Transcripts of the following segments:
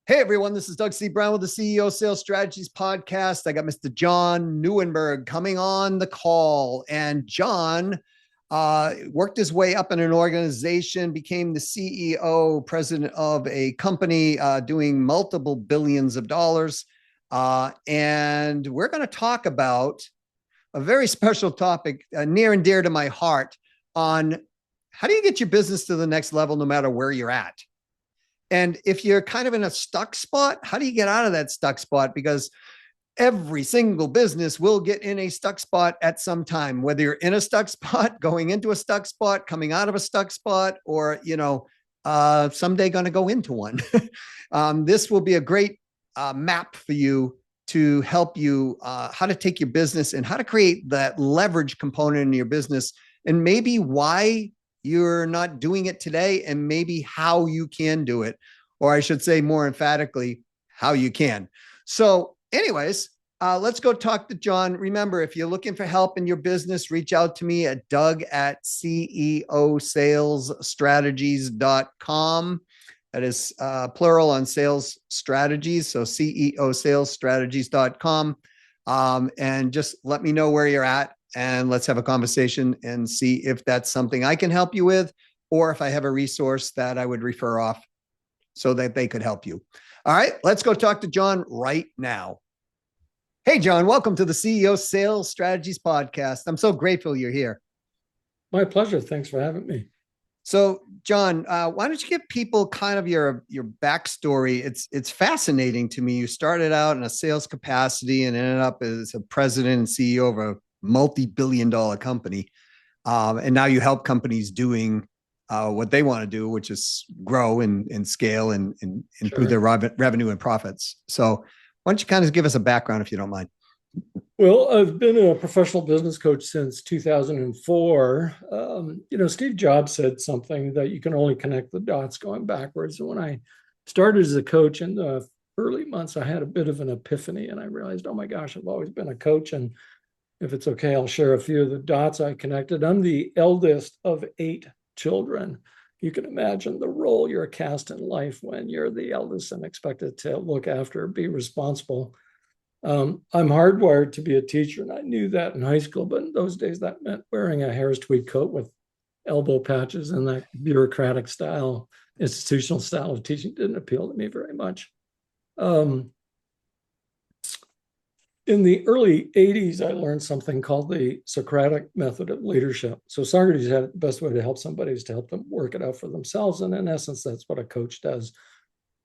Hey everyone, this is Doug C. Brown with the CEO Sales Strategies Podcast. I got Mr. John Nieuwenburg coming on the call. And John worked his way up in an organization, became the CEO, president of a company doing multiple billions of dollars. And we're going to talk about a very special topic near and dear to my heart on how do you get your business to the next level no matter where you're at? And if you're kind of in a stuck spot, how do you get out of that stuck spot? Because every single business will get in a stuck spot at some time, whether you're in a stuck spot, going into a stuck spot, coming out of a stuck spot, or, someday going to go into one. This will be a great map for you to help you how to take your business and how to create that leverage component in your business, and maybe why you're not doing it today, and maybe how you can do it, or I should say more emphatically, how you can. So anyways, let's go talk to John. Remember, if you're looking for help in your business, reach out to me at doug@ceosalesstrategies.com. That is plural on sales strategies. So ceosalesstrategies.com. And just let me know where you're at, and let's have a conversation and see if that's something I can help you with, or if I have a resource that I would refer off so that they could help you. All right, let's go talk to John right now. Hey, John, welcome to the CEO Sales Strategies Podcast. I'm so grateful you're here. My pleasure. Thanks for having me. So, John, why don't you give people kind of your backstory? It's fascinating to me. You started out in a sales capacity and ended up as a president and CEO of a multi-billion-dollar company, and now you help companies doing what they want to do, which is grow and scale and improve their revenue and profits. So, why don't you kind of give us a background, if you don't mind? Well, I've been a professional business coach since 2004. Steve Jobs said something that you can only connect the dots going backwards. And when I started as a coach in the early months, I had a bit of an epiphany, and I realized, oh my gosh, I've always been a coach. And if it's okay, I'll share a few of the dots I connected. I'm the eldest of 8 children. You can imagine the role you're cast in life when you're the eldest and expected to look after, be responsible. I'm hardwired to be a teacher, and I knew that in high school, but in those days that meant wearing a Harris tweed coat with elbow patches, and that bureaucratic style, institutional style of teaching didn't appeal to me very much. In the early 80s, I learned something called the Socratic method of leadership. So Socrates had the best way to help somebody is to help them work it out for themselves. And in essence, that's what a coach does.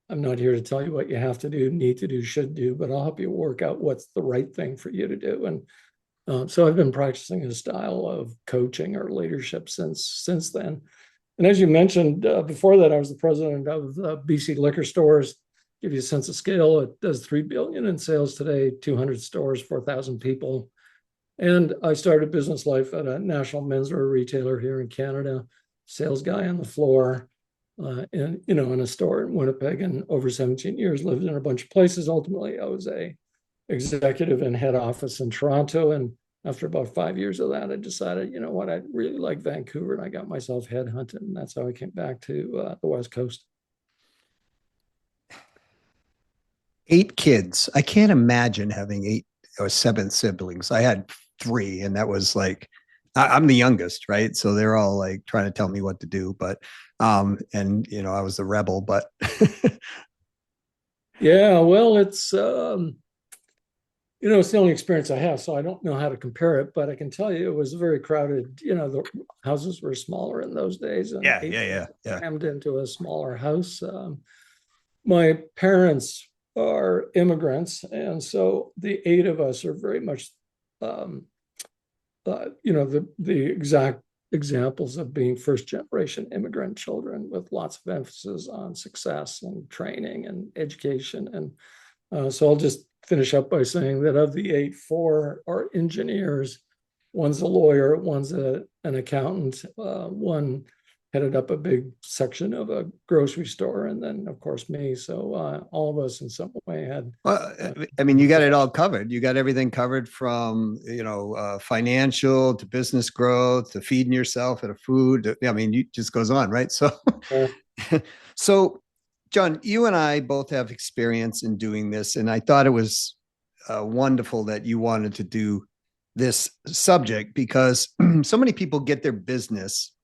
I'm not here to tell you what you have to do, need to do, should do, but I'll help you work out what's the right thing for you to do. And so I've been practicing a style of coaching or leadership since then. And as you mentioned, before that, I was the president of BC Liquor Stores. Give you a sense of scale, it does $3 billion in sales today, 200 stores, 4,000 people. And I started business life at a national menswear retailer here in Canada, sales guy on the floor, in a store in Winnipeg, and over 17 years lived in a bunch of places. Ultimately, I was a executive in head office in Toronto. And after about 5 years of that, I decided, you know what, I really like Vancouver, and I got myself headhunted. And that's how I came back to the West Coast. 8 kids. I can't imagine having 8 or 7 siblings. I had 3, and that was like, I'm the youngest, right? So they're all like trying to tell me what to do, but, I was the rebel, but. Yeah, well, it's the only experience I have, so I don't know how to compare it, but I can tell you it was very crowded. The houses were smaller in those days, and Yeah. crammed into a smaller house. My parents are immigrants, and so the 8 of us are very much, the exact examples of being first generation immigrant children, with lots of emphasis on success and training and education. And so I'll just finish up by saying that of the 8, 4 are engineers. One's a lawyer, one's an accountant, one headed up a big section of a grocery store, and then of course me. So all of us in some way had. Well, you got it all covered. You got everything covered from, financial to business growth to feeding yourself at a food. It just goes on, right? So, so John, you and I both have experience in doing this, and I thought it was wonderful that you wanted to do this subject because so many people get their business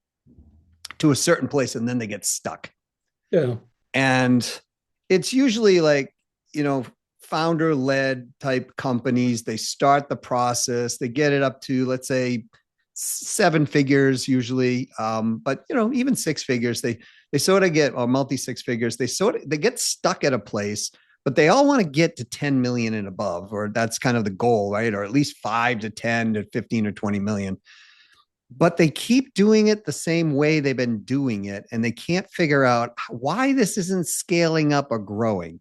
to a certain place and then they get stuck. Yeah. And it's usually like, founder led type companies. They start the process, they get it up to, let's say, 7 figures usually. But even 6 figures, they sort of get, or multi 6 figures, they get stuck at a place, but they all want to get to 10 million and above, or that's kind of the goal, right? Or at least 5 to 10 to 15 or 20 million. But they keep doing it the same way they've been doing it, and they can't figure out why this isn't scaling up or growing.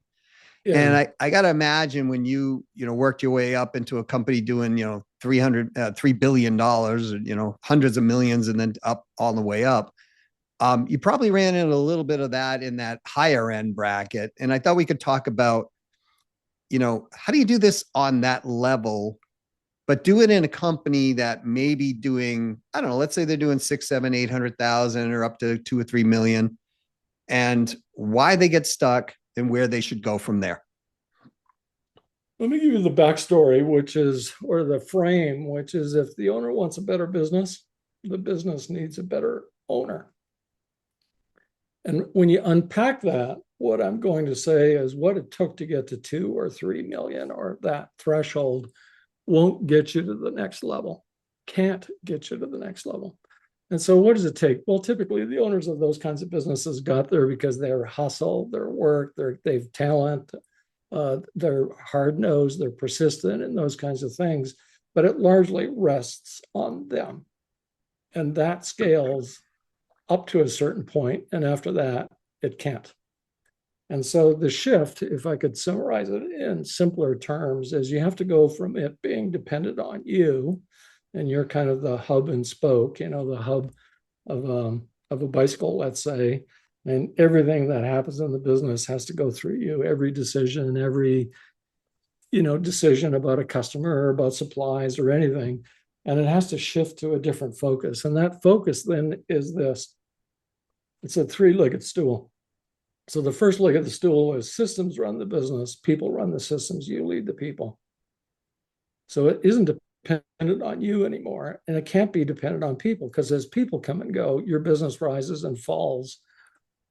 Yeah. And I got to imagine when you worked your way up into a company doing, $3 billion, hundreds of millions, and then up all the way up, you probably ran into a little bit of that in that higher end bracket. And I thought we could talk about, how do you do this on that level, but do it in a company that may be doing, I don't know, let's say they're doing 6, 7, 800,000 or up to 2 or 3 million, and why they get stuck and where they should go from there. Let me give you the backstory, or the frame, which is if the owner wants a better business, the business needs a better owner. And when you unpack that, what I'm going to say is what it took to get to 2 or 3 million, or that threshold, won't get you to the next level, can't get you to the next level. And so what does it take? Well, typically the owners of those kinds of businesses got there because they're hustle, their work, they've talent, they're hard-nosed, they're persistent, and those kinds of things. But it largely rests on them. And that scales up to a certain point, and after that, it can't. And so the shift, if I could summarize it in simpler terms, is you have to go from it being dependent on you, and you're kind of the hub and spoke, the hub of a bicycle, let's say, and everything that happens in the business has to go through you. Every decision, every decision about a customer or about supplies or anything, and it has to shift to a different focus. And that focus then is this. It's a 3-legged stool. So the first leg of the stool is systems run the business, people run the systems, you lead the people. So it isn't dependent on you anymore, and it can't be dependent on people, because as people come and go, your business rises and falls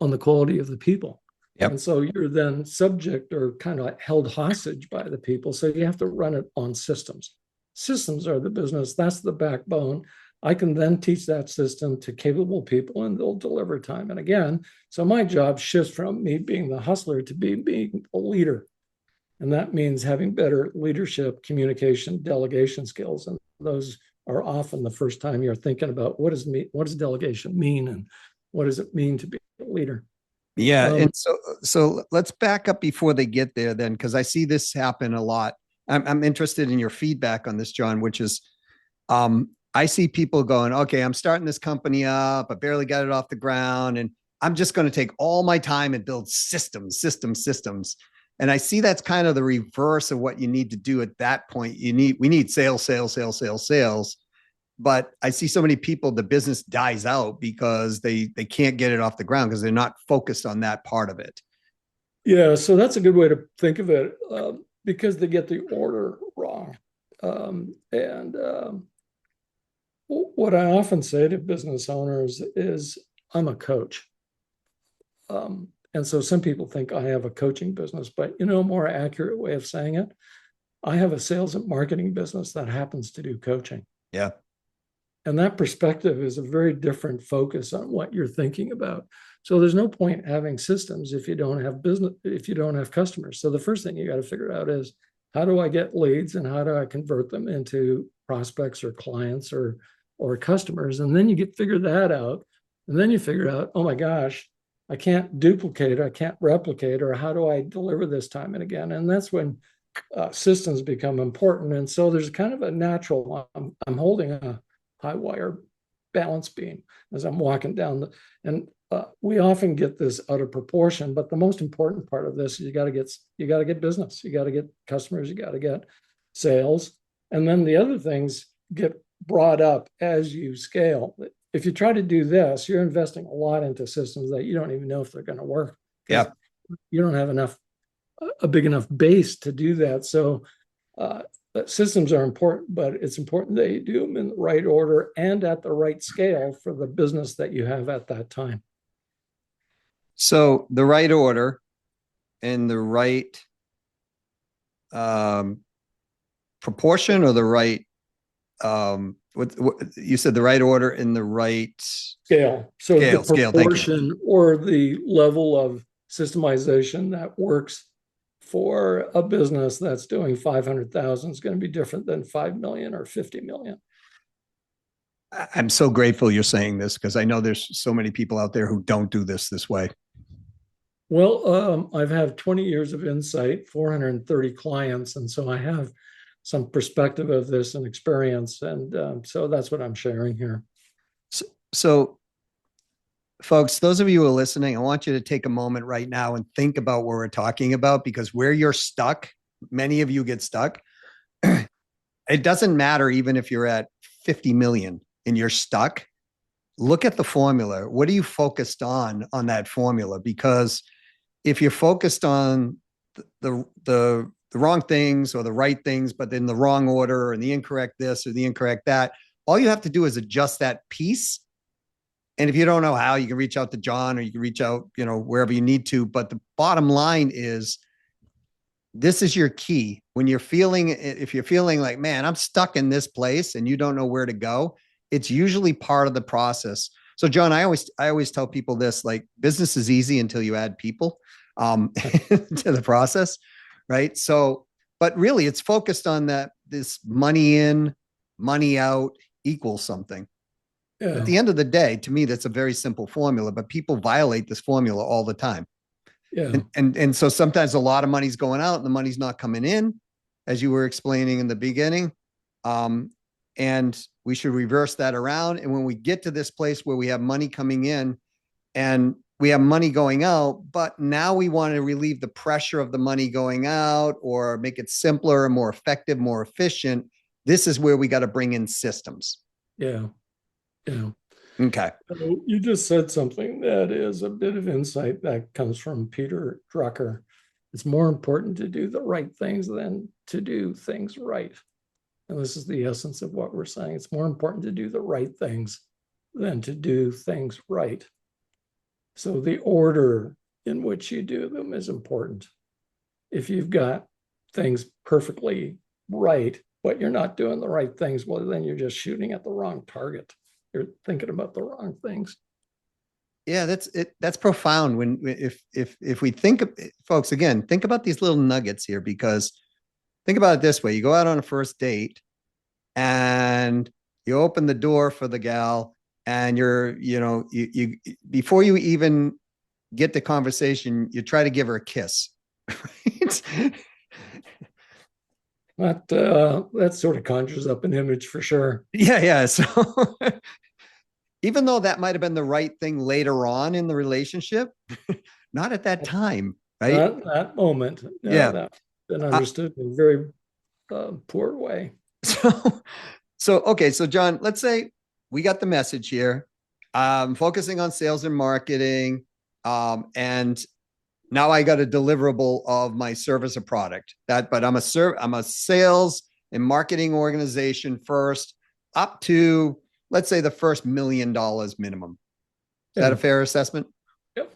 on the quality of the people. Yep. And so you're then subject or kind of held hostage by the people. So you have to run it on systems. Systems are the business. That's the backbone. I can then teach that system to capable people, and they'll deliver time and again. So my job shifts from me being the hustler to being a leader. And that means having better leadership, communication, delegation skills. And those are often the first time you're thinking about what does delegation mean, and what does it mean to be a leader? Yeah. And so let's back up before they get there then, because I see this happen a lot. I'm interested in your feedback on this, John, which is, I see people going, okay, I'm starting this company up. I barely got it off the ground, and I'm just going to take all my time and build systems. And I see that's kind of the reverse of what you need to do at that point. We need sales. But I see so many people, the business dies out because they can't get it off the ground because they're not focused on that part of it. Yeah, so that's a good way to think of it, because they get the order wrong. What I often say to business owners is, I'm a coach. And so some people think I have a coaching business, but a more accurate way of saying it, I have a sales and marketing business that happens to do coaching. Yeah. And that perspective is a very different focus on what you're thinking about. So there's no point having systems if you don't have business, if you don't have customers. So the first thing you got to figure out is, how do I get leads, and how do I convert them into prospects or clients or customers? And then you figure that out. And then you figure out, oh my gosh, I can't duplicate, I can't replicate, or how do I deliver this time and again? And that's when systems become important. And so there's kind of a natural, I'm holding a high wire balance beam as I'm walking down and we often get this out of proportion, but the most important part of this is you got to get business, you got to get customers, you got to get sales. And then the other things get brought up as you scale. If you try to do this, you're investing a lot into systems that you don't even know if they're going to work. Yeah. you don't have a big enough base to do that. So systems are important, but it's important that you do them in the right order and at the right scale for the business that you have at that time. So the right order and the right proportion, or the right what you said, the right order in the right scale. So scale, the proportion scale, or the level of systemization that works for a business that's doing 500,000 is going to be different than 5 million or 50 million. I'm so grateful you're saying this, because I know there's so many people out there who don't do this way. Well, I've had 20 years of insight, 430 clients, and so I have some perspective of this and experience, and so that's what I'm sharing here. So, folks, those of you who are listening, I want you to take a moment right now and think about what we're talking about, because where you're stuck, many of you get stuck. It doesn't matter even if you're at 50 million and you're stuck. Look at the formula. What are you focused on that formula? Because if you're focused on the wrong things or the right things, but in the wrong order, and the incorrect this or the incorrect that, all you have to do is adjust that piece. And if you don't know how, you can reach out to John, or you can reach out, wherever you need to. But the bottom line is, this is your key. If you're feeling like, man, I'm stuck in this place and you don't know where to go, it's usually part of the process. So John, I always tell people this, like, business is easy until you add people to the process. Right. So, but really it's focused on this money in, money out equals something. Yeah. At the end of the day, to me, that's a very simple formula, but people violate this formula all the time. Yeah. And so sometimes a lot of money's going out and the money's not coming in, as you were explaining in the beginning. And we should reverse that around. And when we get to this place where we have money coming in and we have money going out, but now we want to relieve the pressure of the money going out, or make it simpler, more effective, more efficient, this is where we got to bring in systems. Yeah. Yeah. Okay. So you just said something that is a bit of insight that comes from Peter Drucker. It's more important to do the right things than to do things right. And this is the essence of what we're saying. It's more important to do the right things than to do things right. So the order in which you do them is important. If you've got things perfectly right, but you're not doing the right things, well, then you're just shooting at the wrong target. You're thinking about the wrong things. Yeah, that's profound. If we think, folks, again, think about these little nuggets here, because think about it this way: you go out on a first date and you open the door for the gal, and you before you even get the conversation, you try to give her a kiss. That sort of conjures up an image for sure. Yeah. So even though that might have been the right thing later on in the relationship, not at that time, right? Not that moment. No, yeah. That's been understood in a very poor way. Okay. So John, let's say we got the message here. Focusing on sales and marketing. And now I got a deliverable of my service or product, but I'm a sales and marketing organization first, up to, let's say, the first $1 million minimum. Is that a fair assessment? Yep.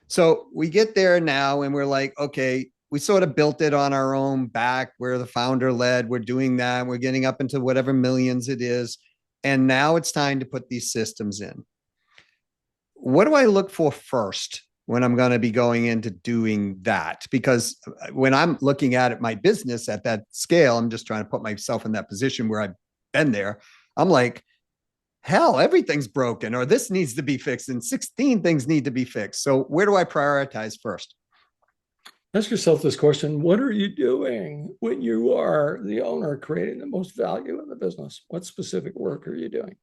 So we get there now and we're like, okay, we sort of built it on our own back. We're the founder led. We're doing that. We're getting up into whatever millions it is. And now it's time to put these systems in. What do I look for first when I'm going to be going into doing that? Because when I'm looking at my business at that scale, I'm just trying to put myself in that position where I've been there. I'm like, hell, everything's broken, or this needs to be fixed, and 16 things need to be fixed. So where do I prioritize first? Ask yourself this question: what are you doing when you are the owner creating the most value in the business? What specific work are you doing?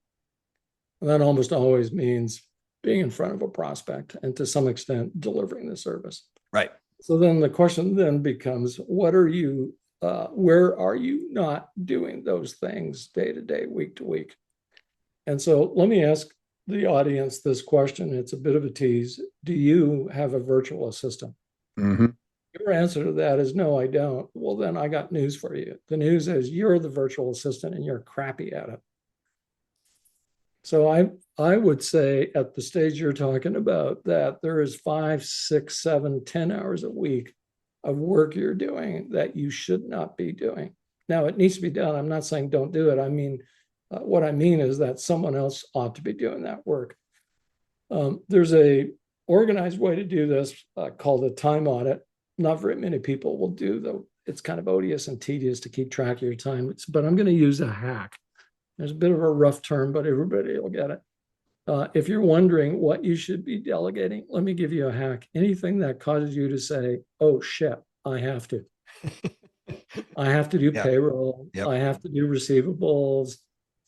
And that almost always means being in front of a prospect and to some extent delivering the service. Right. So then the question then becomes, where are you not doing those things day to day, week to week? And so let me ask the audience this question. It's a bit of a tease. Do you have a virtual assistant? Mm-hmm. Your answer to that is no, I don't. Well, then I got news for you. The news is you're the virtual assistant and you're crappy at it. So I would say at the stage you're talking about that there is 5, 6, 7, 10 hours a week of work you're doing that you should not be doing. Now it needs to be done. I'm not saying don't do it. I mean, what I mean is that someone else ought to be doing that work. There's a organized way to do this called a time audit. Not very many people will do though. It's kind of odious and tedious to keep track of your time, but I'm going to use a hack. There's a bit of a rough term, but everybody will get it. If you're wondering what you should be delegating, let me give you a hack. Anything that causes you to say, oh shit, I have to. I have to do payroll. Yep. I have to do receivables.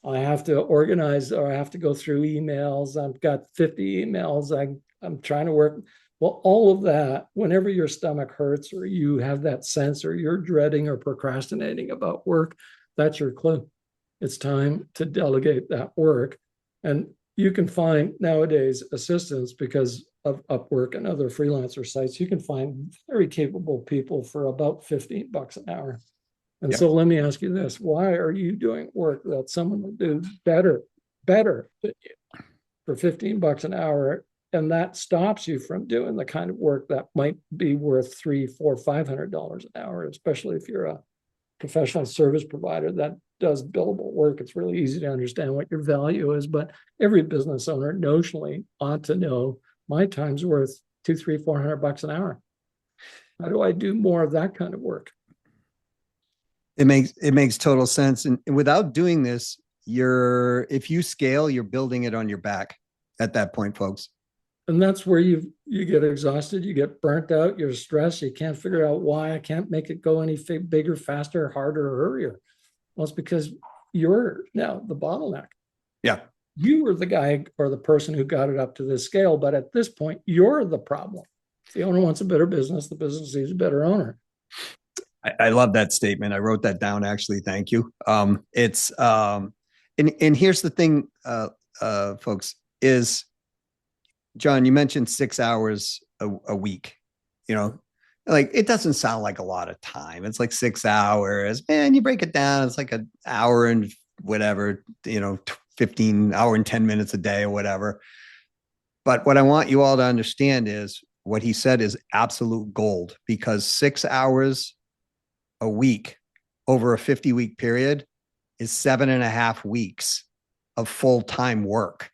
I have to organize, or I have to go through emails. I've got 50 emails. I'm trying to work. Well, all of that, whenever your stomach hurts or you have that sense or you're dreading or procrastinating about work, that's your clue. It's time to delegate that work. And you can find nowadays assistants because of Upwork and other freelancer sites. You can find very capable people for about $15 an hour. And so let me ask you this. Why are you doing work that someone will do better than you for $15 an hour? And that stops you from doing the kind of work that might be worth $300, $400, $500 an hour, especially if you're a professional service provider that does billable work. It's really easy to understand what your value is, but every business owner notionally ought to know my time's worth $200, $300, $400 an hour. How do I do more of that kind of work? It makes total sense. And without doing this, if you scale, you're building it on your back at that point, folks. And that's where you get exhausted, you get burnt out, you're stressed, you can't figure out why I can't make it go any bigger, faster, harder, or earlier. Well, it's because you're now the bottleneck. Yeah. You were the guy or the person who got it up to this scale, but at this point, you're the problem. If the owner wants a better business, the business needs a better owner. I love that statement. I wrote that down, actually. Thank you. And here's the thing, folks, is John, you mentioned 6 hours a week, like it doesn't sound like a lot of time. It's like 6 hours, man, you break it down. It's like an hour and whatever, 15 hour and 10 minutes a day or whatever. But what I want you all to understand is what he said is absolute gold, because 6 hours a week over a 50-week period is 7.5 weeks of full-time work.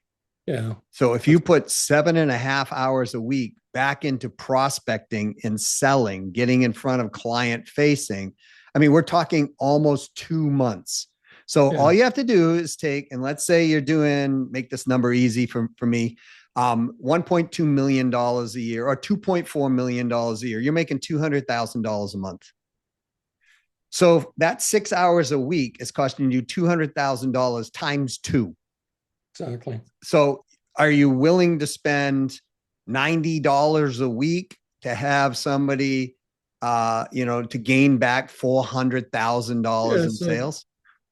Yeah. So if you put 7.5 hours a week back into prospecting and selling, getting in front of client facing, I mean, we're talking almost 2 months. So all you have to do is and let's say you're make this number easy for me, $1.2 million a year or $2.4 million a year. You're making $200,000 a month. So that 6 hours a week is costing you $200,000 times 2. Exactly. So are you willing to spend $90 a week to have somebody, to gain back $400,000 in sales?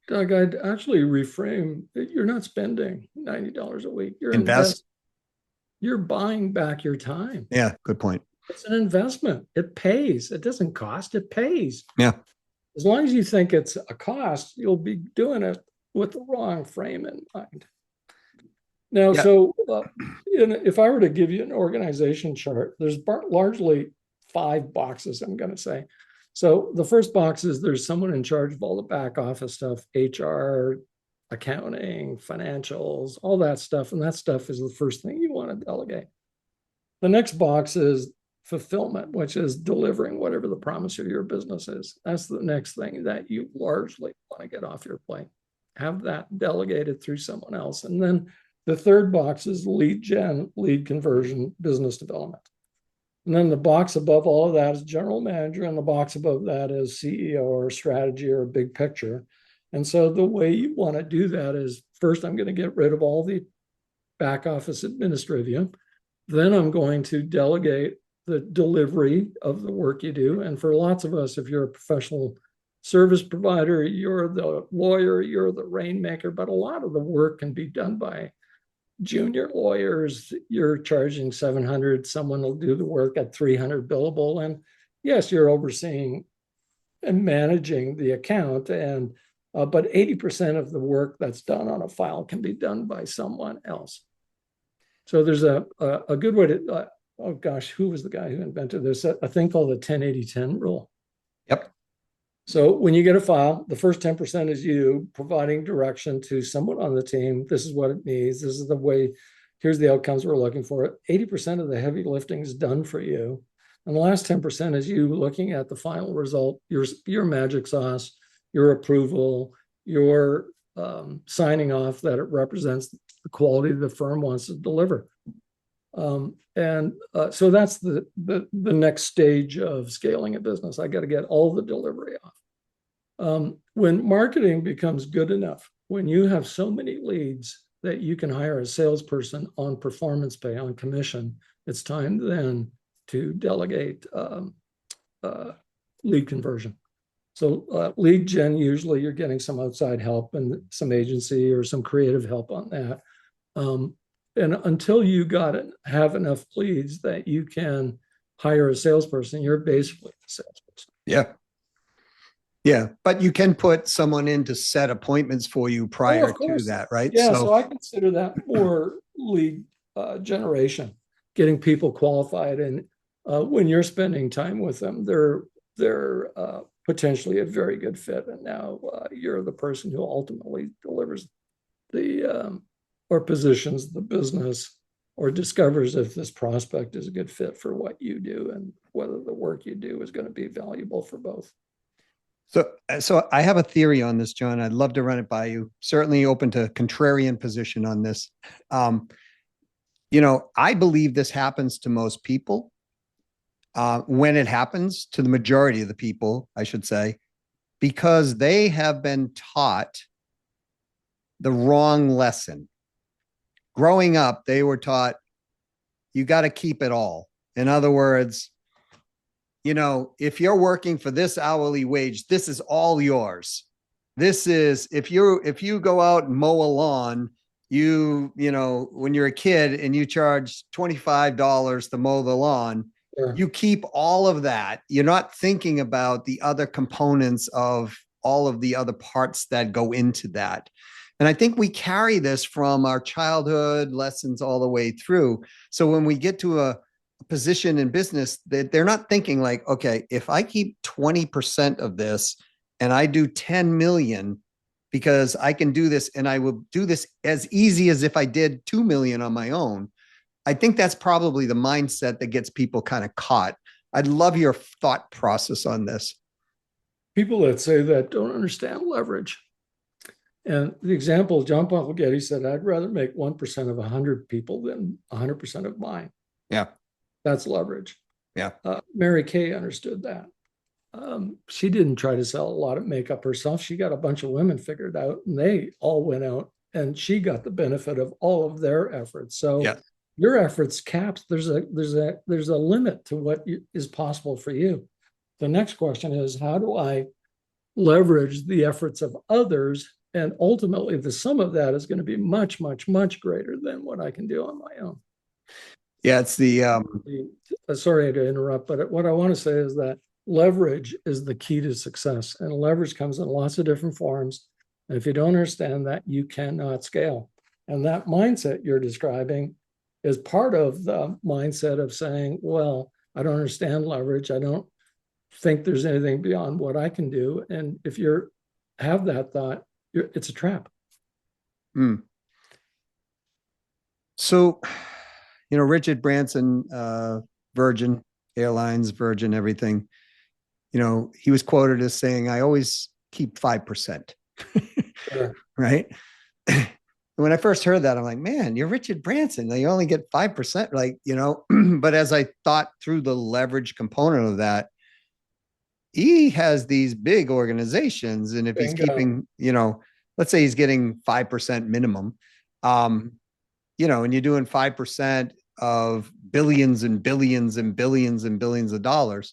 Doug, I'd actually reframe that. You're not spending $90 a week. You're you're buying back your time. Yeah, good point. It's an investment. It pays. It doesn't cost. It pays. Yeah. As long as you think it's a cost, you'll be doing it with the wrong frame in mind. Now, so if I were to give you an organization chart, there's largely 5 boxes, I'm going to say. So the first box is there's someone in charge of all the back office stuff, HR, accounting, financials, all that stuff. And that stuff is the first thing you want to delegate. The next box is fulfillment, which is delivering whatever the promise of your business is. That's the next thing that you largely want to get off your plate. Have that delegated through someone else. And then the third box is lead gen, lead conversion, business development. And then the box above all of that is general manager, and the box above that is CEO or strategy or big picture. And so the way you want to do that is, first, I'm going to get rid of all the back office administrivia. Then I'm going to delegate the delivery of the work you do. And for lots of us, if you're a professional service provider, you're the lawyer, you're the rainmaker, but a lot of the work can be done by junior lawyers, you're charging 700, someone will do the work at 300 billable. And yes, you're overseeing and managing the account, and but 80% of the work that's done on a file can be done by someone else. So there's a good way to, oh gosh, who was the guy who invented this? A thing called the 10-80-10 rule. Yep. So when you get a file, the first 10% is you providing direction to someone on the team. This is what it needs. This is the way, here's the outcomes we're looking for. 80% of the heavy lifting is done for you. And the last 10% is you looking at the final result, your magic sauce, your approval, your signing off that it represents the quality the firm wants to deliver. So that's the next stage of scaling a business. I got to get all the delivery off. When marketing becomes good enough, when you have so many leads that you can hire a salesperson on performance pay, on commission, it's time then to delegate lead conversion. So lead gen, usually you're getting some outside help and some agency or some creative help on that. And until you have enough leads that you can hire a salesperson, you're basically the salesperson. Yeah. Yeah. But you can put someone in to set appointments for you prior to that, right? Yeah. So I consider that more lead generation, getting people qualified. And when you're spending time with them, they're potentially a very good fit. And now you're the person who ultimately delivers or positions the business or discovers if this prospect is a good fit for what you do and whether the work you do is going to be valuable for both. So I have a theory on this, John. I'd love to run it by you. Certainly open to contrarian position on this. I believe this happens to most people. When it happens to the majority of the people, I should say, because they have been taught the wrong lesson. Growing up, they were taught, you got to keep it all. In other words, if you're working for this hourly wage, this is all yours. This is, if you go out and mow a lawn, when you're a kid and you charge $25 to mow the lawn, sure, you keep all of that. You're not thinking about the other components of all of the other parts that go into that. And I think we carry this from our childhood lessons all the way through. So when we get to a position in business, that they're not thinking like, okay, if I keep 20% of this and I do 10 million because I can do this and I will do this as easy as if I did 2 million on my own. I think that's probably the mindset that gets people kind of caught. I'd love your thought process on this. People that say that don't understand leverage. And the example, John Paul Getty said, I'd rather make 1% of 100 people than 100% of mine. Yeah. That's leverage. Yeah. Mary Kay understood that. She didn't try to sell a lot of makeup herself. She got a bunch of women figured out and they all went out and she got the benefit of all of their efforts. So yeah, your efforts caps, there's a limit to what is possible for you. The next question is, how do I leverage the efforts of others? And ultimately, the sum of that is going to be much, much, much greater than what I can do on my own. Yeah, it's sorry to interrupt, but what I want to say is that leverage is the key to success. And leverage comes in lots of different forms. And if you don't understand that, you cannot scale. And that mindset you're describing is part of the mindset of saying, well, I don't understand leverage. I don't think there's anything beyond what I can do. And if you have that thought, it's a trap. So, Richard Branson, Virgin Airlines, Virgin, everything, he was quoted as saying, I always keep 5%. Sure. Right. And when I first heard that, I'm like, man, you're Richard Branson. You only get 5%. But as I thought through the leverage component of that, he has these big organizations. And if he's keeping, let's say he's getting 5% minimum, and you're doing 5% of billions and billions and billions and billions of dollars.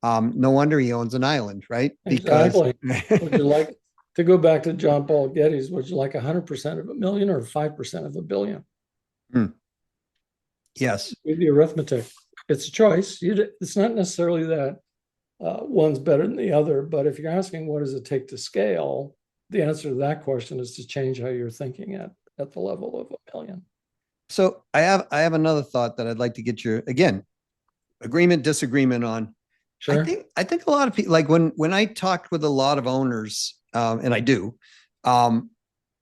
No wonder he owns an island, right? Exactly. Would you like to go back to John Paul Getty's? Would you like 100% of a million or 5% of a billion? Hmm. Yes. With the arithmetic, it's a choice. It's not necessarily that one's better than the other, but if you're asking what does it take to scale, the answer to that question is to change how you're thinking at the level of a million. So I have another thought that I'd like to get your, again, agreement, disagreement on. Sure. I think a lot of people, like when I talk with a lot of owners, and I do, um,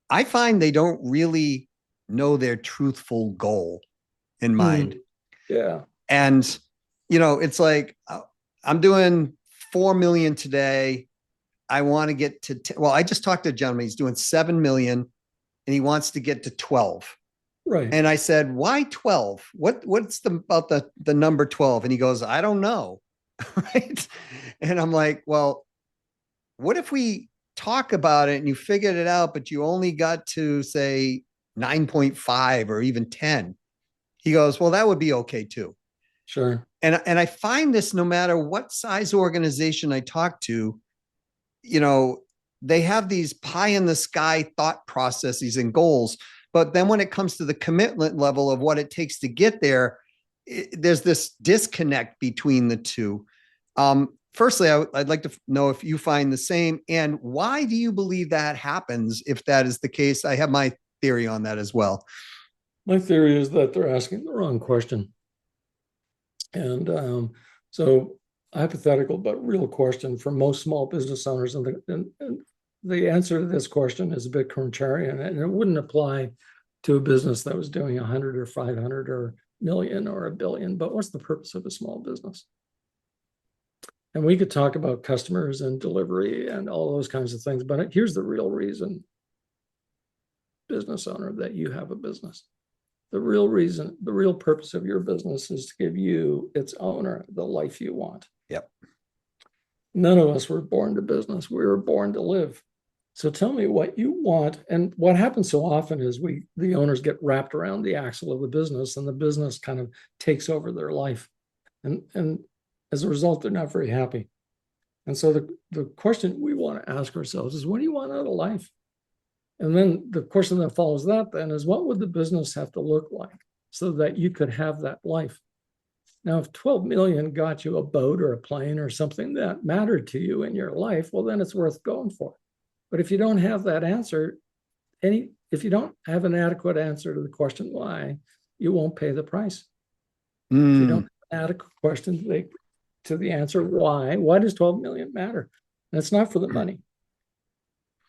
I find they don't really know their truthful goal in mind. Yeah. And it's like I'm doing 4 million today. I want to get to well, I just talked to a gentleman. He's doing 7 million and he wants to get to 12. Right. And I said, why 12? What's about the number 12? And he goes, I don't know. Right. And I'm like, well, what if we talk about it and you figured it out, but you only got to say 9.5 or even 10? He goes, well, that would be okay too. Sure. And I find this no matter what size organization I talk to, they have these pie in the sky thought processes and goals. But then when it comes to the commitment level of what it takes to get there, there's this disconnect between the two. Firstly, I'd like to know if you find the same, and why do you believe that happens? If that is the case, I have my theory on that as well. My theory is that they're asking the wrong question. And so hypothetical, but real question for most small business owners. And the answer to this question is a bit contrarian, and it wouldn't apply to a business that was doing 100 or 500 or million or a billion. But what's the purpose of a small business? And we could talk about customers and delivery and all those kinds of things. But here's the real reason, business owner, that you have a business. The real reason, the real purpose of your business is to give you, its owner, the life you want. Yep. None of us were born to business. We were born to live. So tell me what you want. And what happens so often is the owners get wrapped around the axle of the business, and the business kind of takes over their life. And as a result, they're not very happy. And so the question we want to ask ourselves is, what do you want out of life? And then the question that follows that then is, what would the business have to look like so that you could have that life? Now, if 12 million got you a boat or a plane or something that mattered to you in your life, well, then it's worth going for. But if you don't have that answer, if you don't have an adequate answer to the question why, you won't pay the price. If you don't have an adequate question to the answer why does 12 million matter? And it's not for the money.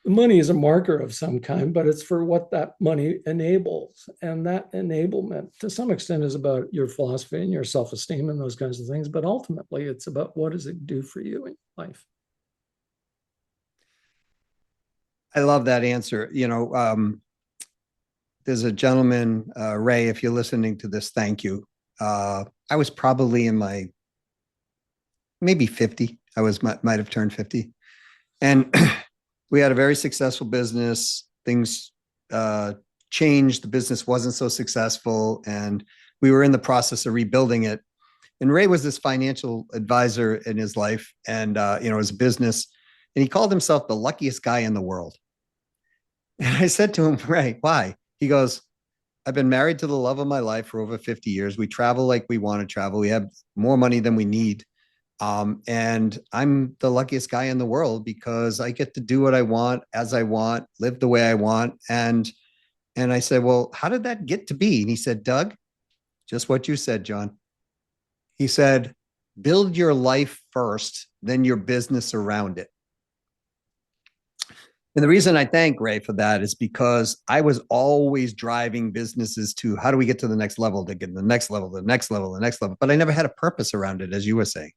The money is a marker of some kind, but it's for what that money enables. And that enablement, to some extent, is about your philosophy and your self-esteem and those kinds of things. But ultimately, it's about what does it do for you in life? I love that answer. There's a gentleman, Ray, if you're listening to this, thank you. I was probably in my maybe 50. Might have turned 50. And we had a very successful business. Things changed. The business wasn't so successful, and we were in the process of rebuilding it. And Ray was this financial advisor in his life, and his business, and he called himself the luckiest guy in the world. And I said to him, Ray, why? He goes, I've been married to the love of my life for over 50 years. We travel like we want to travel. We have more money than we need. And I'm the luckiest guy in the world because I get to do what I want, as I want, live the way I want. And I said, well, how did that get to be? And he said, Doug, just what you said, John. He said, build your life first, then your business around it. And the reason I thank Ray for that is because I was always driving businesses to how do we get to the next level, to get to the next level, the next level, the next level. But I never had a purpose around it, as you were saying.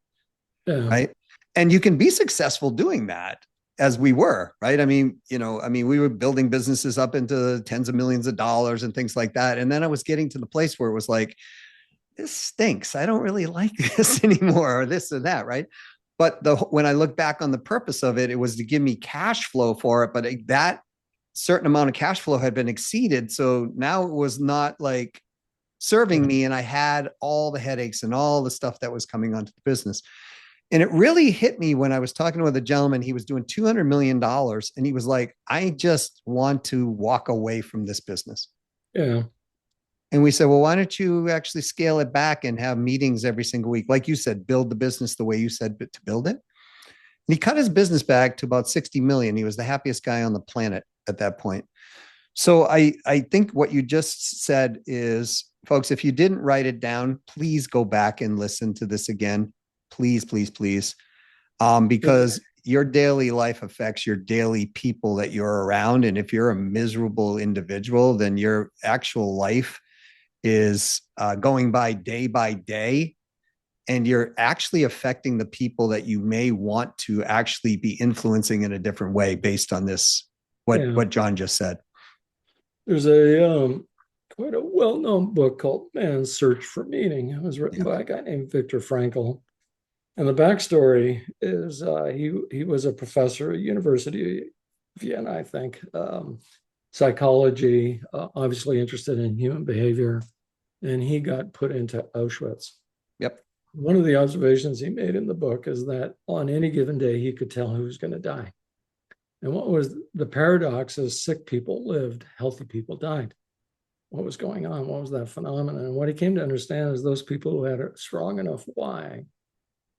Yeah. Right. And you can be successful doing that, as we were, right? I mean, we were building businesses up into tens of millions of dollars and things like that. And then I was getting to the place where it was like, this stinks. I don't really like this anymore, or this or that, right? But when I look back on the purpose of it, it was to give me cash flow for it. But that certain amount of cash flow had been exceeded. So now it was not like serving me. And I had all the headaches and all the stuff that was coming onto the business. And it really hit me when I was talking with a gentleman. He was doing $200 million. And he was like, I just want to walk away from this business. Yeah. And we said, well, why don't you actually scale it back and have meetings every single week? Like you said, build the business the way you said to build it. And he cut his business back to about 60 million. He was the happiest guy on the planet at that point. So I think what you just said is, folks, if you didn't write it down, please go back and listen to this again. Please, please, please. Because your daily life affects your daily people that you're around. And if you're a miserable individual, then your actual life is going by day, and you're actually affecting the people that you may want to actually be influencing in a different way based on this, what John just said. There's a quite a well-known book called Man's Search for Meaning. It was written by a guy named Viktor Frankl. And the backstory is he was a professor at University of Vienna, I think, psychology, obviously interested in human behavior, and he got put into Auschwitz. Yep. One of the observations he made in the book is that on any given day, he could tell who was going to die. And what was the paradox is sick people lived, healthy people died. What was going on? What was that phenomenon? And what he came to understand is those people who had a strong enough why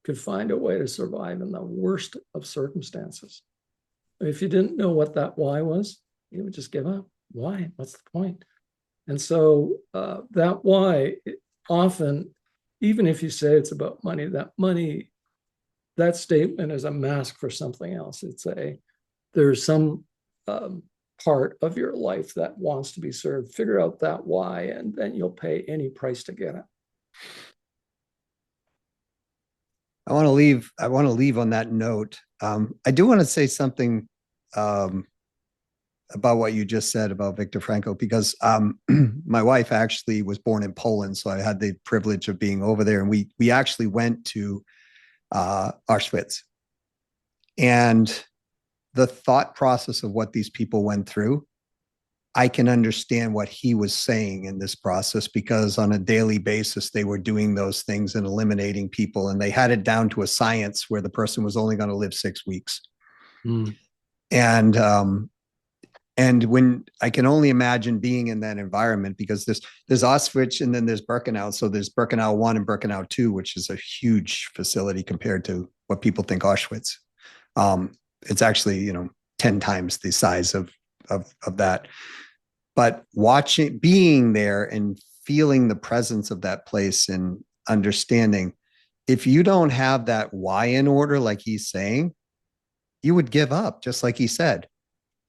could find a way to survive in the worst of circumstances. If you didn't know what that why was, you would just give up. Why? What's the point? And so that why often, even if you say it's about money, that statement is a mask for something else. There's some part of your life that wants to be served. Figure out that why, and then you'll pay any price to get it. I want to leave on that note. I do want to say something about what you just said about Viktor Frankl, because my wife actually was born in Poland, so I had the privilege of being over there, and we actually went to Auschwitz. And the thought process of what these people went through, I can understand what he was saying in this process, because on a daily basis, they were doing those things and eliminating people. And they had it down to a science where the person was only going to live 6 weeks. Mm. And when I can only imagine being in that environment, because there's Auschwitz and then there's Birkenau. So there's Birkenau 1 and Birkenau 2, which is a huge facility compared to what people think Auschwitz. It's actually, 10 times the size of that. But being there and feeling the presence of that place and understanding, if you don't have that why in order, like he's saying, you would give up, just like he said.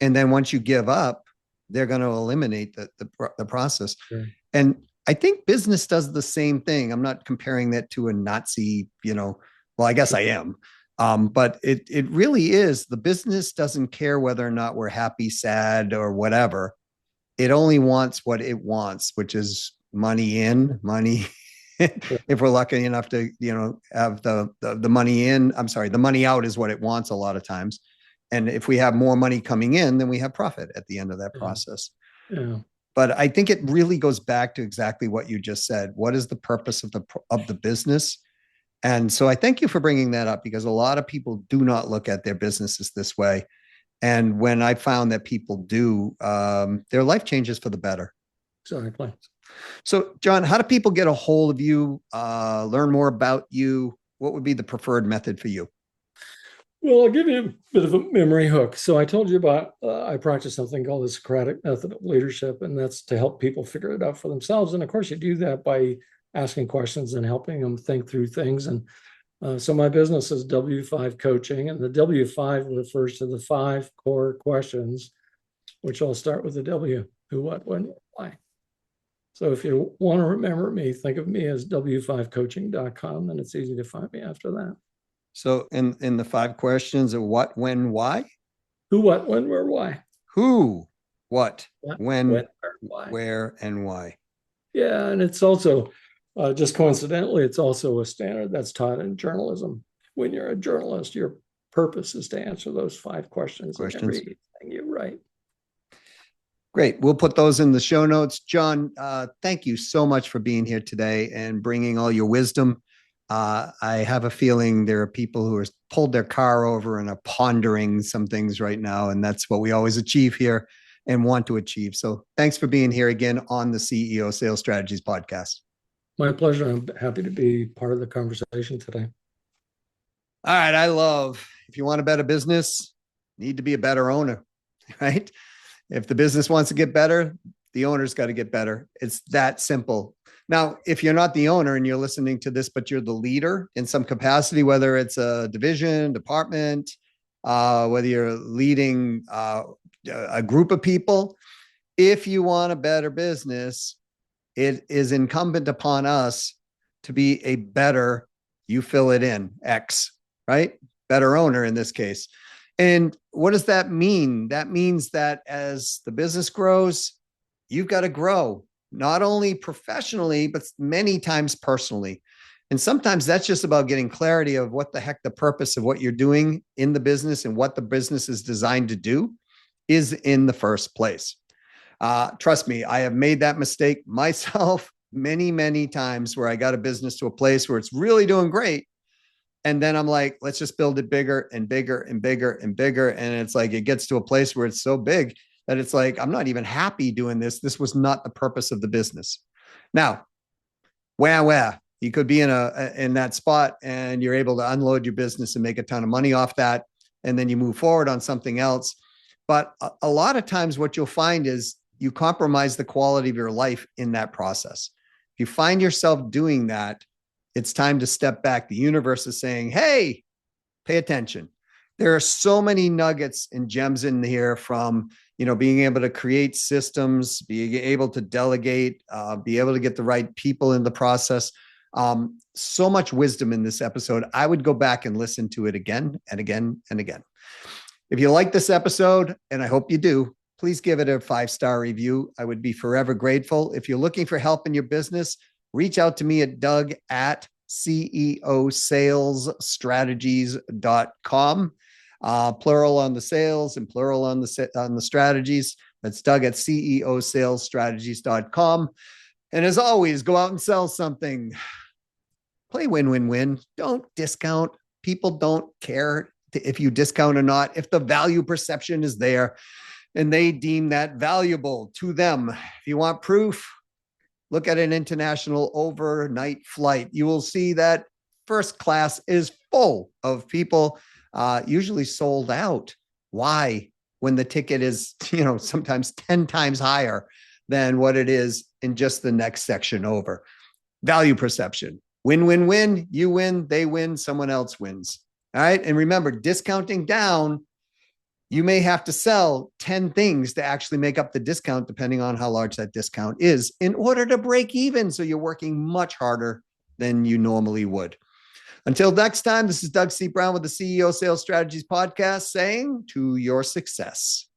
And then once you give up, they're going to eliminate the process. Sure. And I think business does the same thing. I'm not comparing that to a Nazi, well, I guess I am. But it really is. The business doesn't care whether or not we're happy, sad, or whatever. It only wants what it wants, which is money in, money. If we're lucky enough to, have the money in, the money out is what it wants a lot of times. And if we have more money coming in, then we have profit at the end of that process. Yeah. But I think it really goes back to exactly what you just said. What is the purpose of the business? And so I thank you for bringing that up, because a lot of people do not look at their businesses this way. And when I found that people do, their life changes for the better. Exactly. So, John, how do people get a hold of you, learn more about you? What would be the preferred method for you? Well, I'll give you a bit of a memory hook. So I told you about, I practice something called the Socratic method of leadership, and that's to help people figure it out for themselves. And of course, you do that by asking questions and helping them think through things. And so my business is W5 coaching, and the W5 refers to the 5 core questions, which I'll start with the W: who, what, when, why. So if you want to remember me, think of me as w5coaching.com, and it's easy to find me after that. So in the 5 questions of what, when, why? Who, what, when, where, why? Who, when, where, and why. Yeah, and it's also, just coincidentally, it's also a standard that's taught in journalism. When you're a journalist, your purpose is to answer those 5 questions. In everything you write. Great. We'll put those in the show notes. John, thank you so much for being here today and bringing all your wisdom. I have a feeling there are people who are pulled their car over and are pondering some things right now, and that's what we always achieve here. and want to achieve. So thanks for being here again on the CEO Sales Strategies podcast. My pleasure. I'm happy to be part of the conversation today. All right. I love, if you want a better business, you need to be a better owner, right? If the business wants to get better, the owner's got to get better. It's that simple. Now, if you're not the owner and you're listening to this, but you're the leader in some capacity, whether it's a division, department, whether you're leading a group of people, if you want a better business, it is incumbent upon us to be a better, you fill it in, X, right? Better owner in this case. And what does that mean? That means that as the business grows, you've got to grow, not only professionally, but many times personally. And sometimes that's just about getting clarity of what the heck the purpose of what you're doing in the business and what the business is designed to do is in the first place. Trust me, I have made that mistake myself many, many times where I got a business to a place where it's really doing great. And then I'm like, let's just build it bigger and bigger and bigger and bigger. And it's like, it gets to a place where it's so big that it's like, I'm not even happy doing this. This was not the purpose of the business. Now, where you could be in that spot and you're able to unload your business and make a ton of money off that. And then you move forward on something else. But a lot of times what you'll find is you compromise the quality of your life in that process. If you find yourself doing that, it's time to step back. The universe is saying, hey, pay attention. There are so many nuggets and gems in here from, being able to create systems, being able to delegate, be able to get the right people in the process. So much wisdom in this episode. I would go back and listen to it again and again and again. If you like this episode, and I hope you do, please give it a 5-star review. I would be forever grateful. If you're looking for help in your business, reach out to me at doug@ceosalesstrategies.com. Plural on the sales and plural on the strategies. That's Doug at ceosalesstrategies.com. And as always, go out and sell something. Play win-win-win. Don't discount. People don't care if you discount or not. If the value perception is there and they deem that valuable to them. If you want proof, look at an international overnight flight. You will see that first class is full of people, usually sold out. Why? When the ticket is, sometimes 10 times higher than what it is in just the next section over. Value perception. Win, win, win. You win, they win, someone else wins. All right. And remember, discounting down, you may have to sell 10 things to actually make up the discount, depending on how large that discount is, in order to break even. So you're working much harder than you normally would. Until next time, this is Doug C. Brown with the CEO Sales Strategies Podcast saying, to your success.